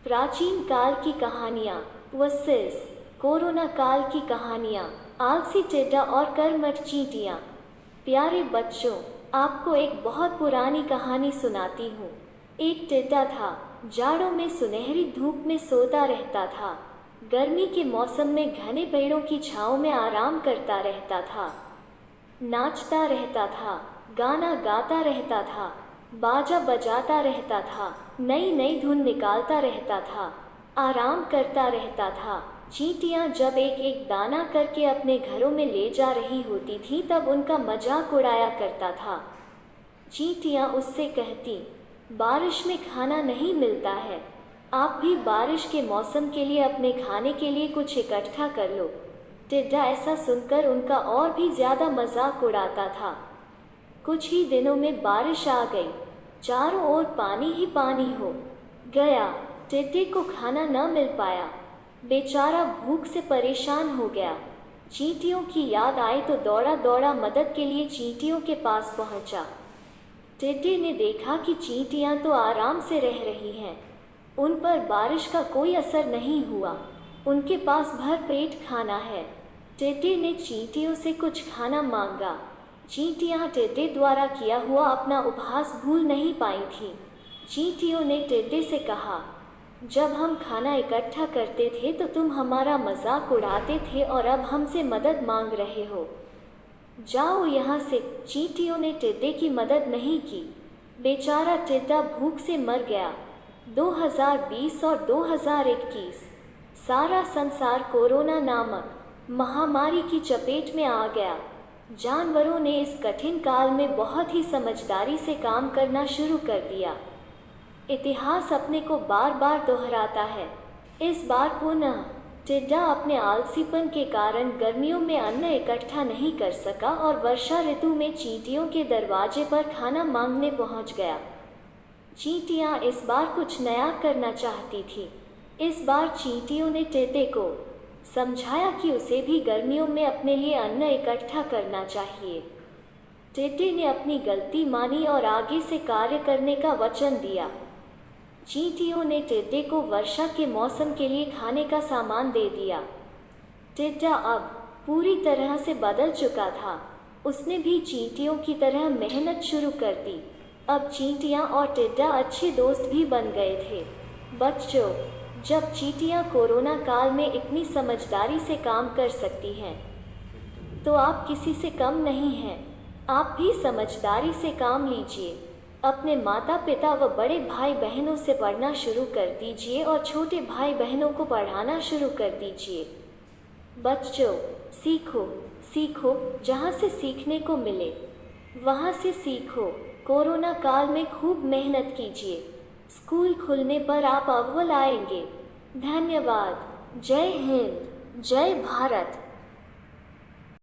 प्राचीन काल की कहानियाँ वर्सेस कोरोना काल की कहानियाँ। आलसी टिड्डा और कर्मठ चींटियाँ। प्यारे बच्चों, आपको एक बहुत पुरानी कहानी सुनाती हूँ। एक टिड्डा था, जाड़ों में सुनहरी धूप में सोता रहता था। गर्मी के मौसम में घने पेड़ों की छाँव में आराम करता रहता था। नाचता रहता था, गाना गाता रहता था, बाजा बजाता रहता था, नई नई धुन निकालता रहता था, आराम करता रहता था। चींटियाँ जब एक एक दाना करके अपने घरों में ले जा रही होती थी तब उनका मजाक उड़ाया करता था। चींटियाँ उससे कहती, बारिश में खाना नहीं मिलता है, आप भी बारिश के मौसम के लिए अपने खाने के लिए कुछ इकट्ठा कर लो। टिड्डा ऐसा सुनकर उनका और भी ज्यादा मजाक उड़ाता था। कुछ ही दिनों में बारिश आ गई, चारों ओर पानी ही पानी हो गया। टिड्डे को खाना न मिल पाया, बेचारा भूख से परेशान हो गया। चींटियों की याद आई तो दौड़ा दौड़ा मदद के लिए चींटियों के पास पहुंचा। टिड्डे ने देखा कि चींटियां तो आराम से रह रही हैं, उन पर बारिश का कोई असर नहीं हुआ, उनके पास भर पेट खाना है। टिड्डे ने चींटियों से कुछ खाना मांगा। चींटियां टिड्डे द्वारा किया हुआ अपना उपहास भूल नहीं पाई थीं। चींटियों ने टिड्डे से कहा, जब हम खाना इकट्ठा करते थे तो तुम हमारा मजाक उड़ाते थे और अब हमसे मदद मांग रहे हो। जाओ यहाँ से। चींटियों ने टिड्डे की मदद नहीं की, बेचारा टिड्डा भूख से मर गया। 2020 और 2021 सारा संसार कोरोना नामक महामारी की चपेट में आ गया। जानवरों ने इस कठिन काल में बहुत ही समझदारी से काम करना शुरू कर दिया। इतिहास अपने को बार बार दोहराता है। इस बार पुनः टिड्डा अपने आलसीपन के कारण गर्मियों में अन्न इकट्ठा नहीं कर सका और वर्षा ऋतु में चींटियों के दरवाजे पर खाना मांगने पहुंच गया। चींटियां इस बार कुछ नया करना चाहती थी। इस बार चींटियों ने टिड्डे को समझाया कि उसे भी गर्मियों में अपने लिए अन्न इकट्ठा करना चाहिए। टिड्डे ने अपनी गलती मानी और आगे से कार्य करने का वचन दिया। चींटियों ने टिड्डे को वर्षा के मौसम के लिए खाने का सामान दे दिया। टिड्डा अब पूरी तरह से बदल चुका था, उसने भी चींटियों की तरह मेहनत शुरू कर दी। अब चींटियां और टिड्डा अच्छे दोस्त भी बन गए थे। बच्चों, जब चींटियां कोरोना काल में इतनी समझदारी से काम कर सकती हैं, तो आप किसी से कम नहीं हैं। आप भी समझदारी से काम लीजिए। अपने माता पिता व बड़े भाई बहनों से पढ़ना शुरू कर दीजिए और छोटे भाई बहनों को पढ़ाना शुरू कर दीजिए। बच्चों, सीखो सीखो, जहाँ से सीखने को मिले वहाँ से सीखो। कोरोना काल में खूब मेहनत कीजिए, स्कूल खुलने पर आप अव्वल आएंगे। धन्यवाद। जय हिंद, जय भारत।